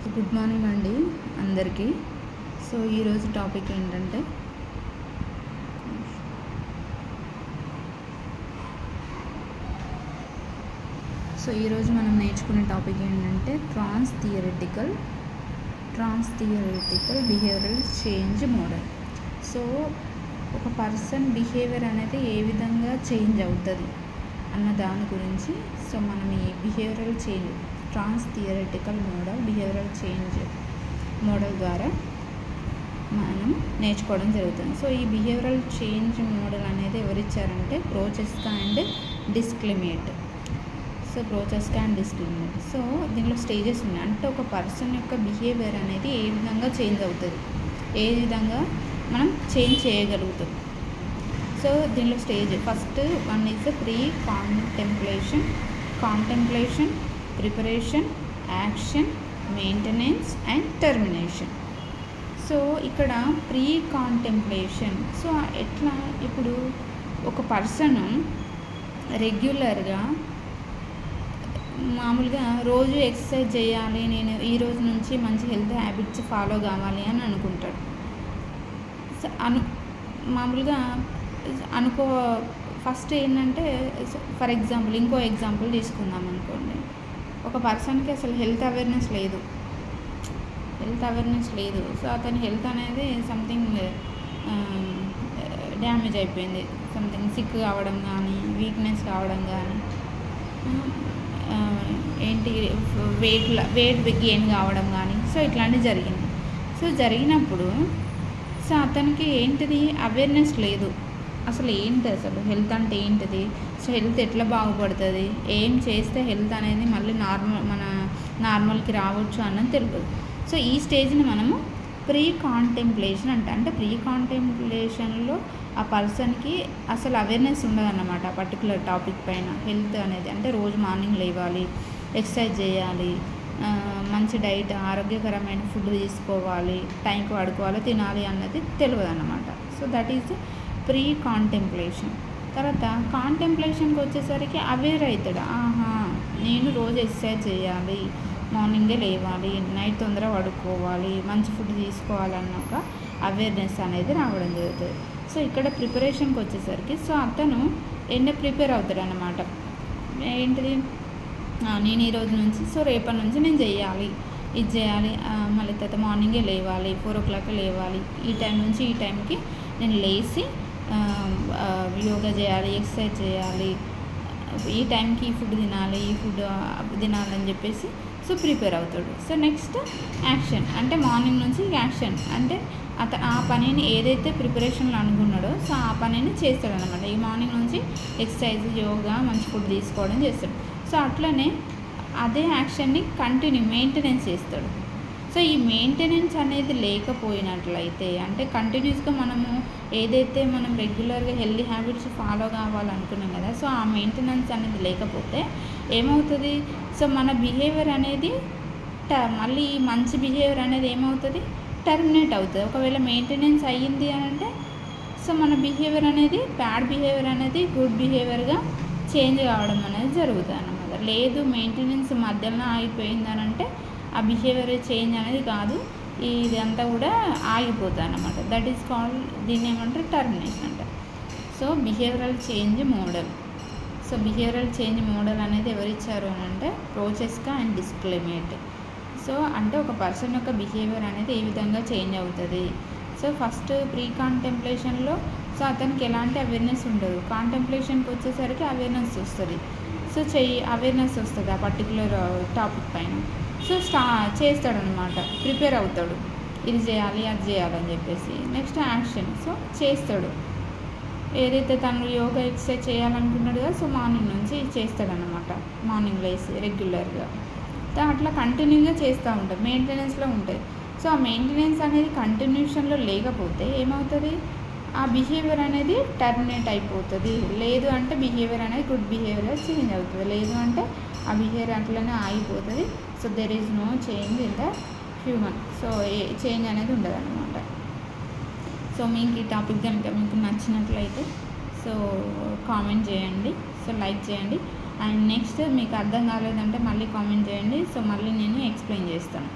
Good morning అండి అందరికీ. So ఈరోజు టాపిక్ ఏంటంటే ఈరోజు మనం నేర్చుకునే టాపిక్ ఏంటంటే transtheoretical behavioural change model. So ఒక పర్సన్ బిహేవియర్ అనేది ఏ విధంగా చేంజ్ అవుతుంది అన్న దాని గురించి సో మనం ఈ బిహేవియరల్ చేంజ్ ట్రాన్స్ థియరిటికల్ బిహేవియరల్ చేంజ్ మోడల్ ద్వారా మనం నేర్చుకోవడం జరుగుతుంది. సో ఈ బిహేవియరల్ చేంజ్ మోడల్ అనేది ఎవరిచ్చారంటే ప్రోచెస్కా అండ్ డిస్క్లెమేట్. సో దీనిలో స్టేజెస్ ఉన్నాయి. అంటే ఒక పర్సన్ యొక్క బిహేవియర్ అనేది ఏ విధంగా చేంజ్ అవుతుంది, ఏ విధంగా మనం చేంజ్ చేయగలుగుతాం. సో దీనిలో stage first one is pre contemplation, preparation, action, maintenance and termination. So ఇక్కడ ప్రీ కాంటెంప్లేషన్. సో ఎట్లా, ఇప్పుడు ఒక పర్సన్ రెగ్యులర్గా మామూలుగా రోజు ఎక్సర్సైజ్ చేయాలి, నేను ఈ రోజు నుంచి మంచి హెల్త్ హ్యాబిట్స్ ఫాలో కావాలి అని అనుకుంటాడు. మామూలుగా ఫస్ట్ ఏంటంటే ఫర్ ఎగ్జాంపుల్ ఇంకో ఎగ్జాంపుల్ తీసుకుందాం అనుకోండి. ఒక పర్సన్కి అసలు హెల్త్ అవేర్నెస్ లేదు. సో అతని హెల్త్ అనేది సంథింగ్ డ్యామేజ్ అయిపోయింది, సంథింగ్ సిక్ కావడం కానీ, వీక్నెస్ కావడం కానీ, వెయిట్ గెయిన్ కావడం కానీ, సో ఇట్లాంటివి జరిగింది. సో జరిగినప్పుడు సో అతనికి ఏంటిది అవేర్నెస్ లేదు. అసలు హెల్త్ అంటే ఏంటిది, సో హెల్త్ ఎట్లా బాగుపడుతుంది, ఏం చేస్తే హెల్త్ అనేది మళ్ళీ మన నార్మల్కి రావచ్చు అన్నది తెలియదు. సో ఈ స్టేజ్ని మనము ప్రీ కాంటెంప్లేషన్ అంటే ప్రీ కాంటెంప్లేషన్లో ఆ పర్సన్కి అసలు అవేర్నెస్ ఉండదన్నమాట ఆ పర్టికులర్ టాపిక్ పైన. హెల్త్ అనేది అంటే రోజు మార్నింగ్ లేవాలి, ఎక్సర్సైజ్ చేయాలి, మంచి డైట్, ఆరోగ్యకరమైన ఫుడ్ తీసుకోవాలి, టైంకి పడుకోవాలి, తినాలి అన్నది తెలియదు అన్నమాట. So that is pre contemplation. తర్వాత కాంటెంప్లేషన్కి వచ్చేసరికి అవేర్ అవుతాడు. నేను రోజు ఎక్సర్సైజ్ చేయాలి, మార్నింగే లేవాలి, నైట్ తొందరగా పడుకోవాలి, మంచి ఫుడ్ తీసుకోవాలన్న ఒక అవేర్నెస్ అనేది రావడం జరుగుతుంది. సో ఇక్కడ ప్రిపరేషన్కి వచ్చేసరికి సో అతను ప్రిపేర్ అవుతాడు అన్నమాట. ఏంటిది, నేను ఈరోజు నుంచి సో రేపటి నుంచి నేను చేయాలి, ఇది చేయాలి, మళ్ళీ తర్వాత మార్నింగే లేవాలి, 4 o'clock లేవాలి, ఈ టైం నుంచి ఈ టైంకి నేను లేచి యోగా చేయాలి, ఎక్సర్సైజ్ చేయాలి, ఈ టైంకి ఈ ఫుడ్ తినాలి, ఈ ఫుడ్ తినాలని చెప్పేసి సో ప్రిపేర్ అవుతాడు. సో నెక్స్ట్ యాక్షన్ అంటే మార్నింగ్ నుంచి యాక్షన్ అంటే ఆ పనిని ఏదైతే ప్రిపరేషన్లో అనుకున్నాడో సో ఆ పనిని చేస్తాడు అనమాట. ఈ మార్నింగ్ నుంచి ఎక్సర్సైజ్, యోగా, మంచి ఫుడ్ తీసుకోవడం చేస్తాడు. సో అట్లనే అదే యాక్షన్ని మెయింటెనెన్స్ చేస్తాడు. సో ఈ మెయింటెనెన్స్ అనేది లేకపోయినట్లయితే అంటే కంటిన్యూస్గా మనము ఏదైతే మనం రెగ్యులర్గా హెల్తీ హ్యాబిట్స్ ఫాలో కావాలనుకున్నాం కదా, సో ఆ మెయింటెనెన్స్ అనేది లేకపోతే ఏమవుతుంది, సో మన బిహేవియర్ అనేది మళ్ళీ మంచి బిహేవియర్ అనేది ఏమవుతుంది, టర్మినేట్ అవుతుంది. ఒకవేళ మెయింటెనెన్స్ అయ్యింది అని అంటే సో మన బిహేవియర్ అనేది బ్యాడ్ బిహేవియర్ అనేది గుడ్ బిహేవియర్గా చేంజ్ కావడం అనేది జరుగుతుంది అన్నమాట. లేదు మెయింటెనెన్స్ మధ్యలో ఆగిపోయింది అని అంటే ఆ బిహేవియర్ చేంజ్ అనేది కాదు, ఇదంతా కూడా ఆగిపోతుంది అన్నమాట. దట్ ఈస్ కాల్డ్, దీన్ని ఏమంటారు, టర్మినేషన్ అంటారు. సో బిహేవియరల్ చేంజ్ మోడల్ అనేది ఎవరిచ్చారు అని అంటే ప్రోచెస్కా అండ్ డిస్క్లెమేట్. సో అంటే ఒక పర్సన్ యొక్క బిహేవియర్ అనేది ఏ విధంగా చేంజ్ అవుతుంది. సో ఫస్ట్ ప్రీ కాంటెంప్లేషన్లో సో అతనికి ఎలాంటి అవేర్నెస్ ఉండదు, కాంటెంప్లేషన్కి వచ్చేసరికి అవేర్నెస్ వస్తుంది. సో అవేర్నెస్ వస్తుంది ఆ పర్టికులర్ టాపిక్ పైన. సో చేస్తాడనమాట, ప్రిపేర్ అవుతాడు, ఇది చేయాలి అది చేయాలని చెప్పేసి. నెక్స్ట్ యాక్షన్, సో చేస్తాడు, ఏదైతే తను యోగా ఎక్సర్సైజ్ చేయాలనుకున్నాడు కదా సో మార్నింగ్ నుంచి చేస్తాడనమాట, మార్నింగ్ లేసి రెగ్యులర్గా. అట్లా కంటిన్యూగా చేస్తూ ఉంటాడు, మెయింటెనెన్స్లో ఉంటుంది. సో ఆ మెయింటెనెన్స్ అనేది కంటిన్యూషన్లో లేకపోతే ఏమవుతుంది, ఆ బిహేవియర్ అనేది టర్మినేట్ అయిపోతుంది. లేదు అంటే బిహేవియర్ అనేది గుడ్ బిహేవియర్ చేంజ్ అవుతుంది, లేదు అంటే ఆ బిహేవియర్ అట్లనే ఆగిపోతుంది. So there is no change in the human. So change అనేది ఉండదు అన్నమాట. సో మీకు ఈ టాపిక్ కనుక మీకు నచ్చినట్లయితే సో కామెంట్ చేయండి, సో లైక్ చేయండి. అండ్ నెక్స్ట్ మీకు అర్థం కాలేదంటే మళ్ళీ కామెంట్ చేయండి, సో మళ్ళీ నేను ఎక్స్ప్లెయిన్ చేస్తాను.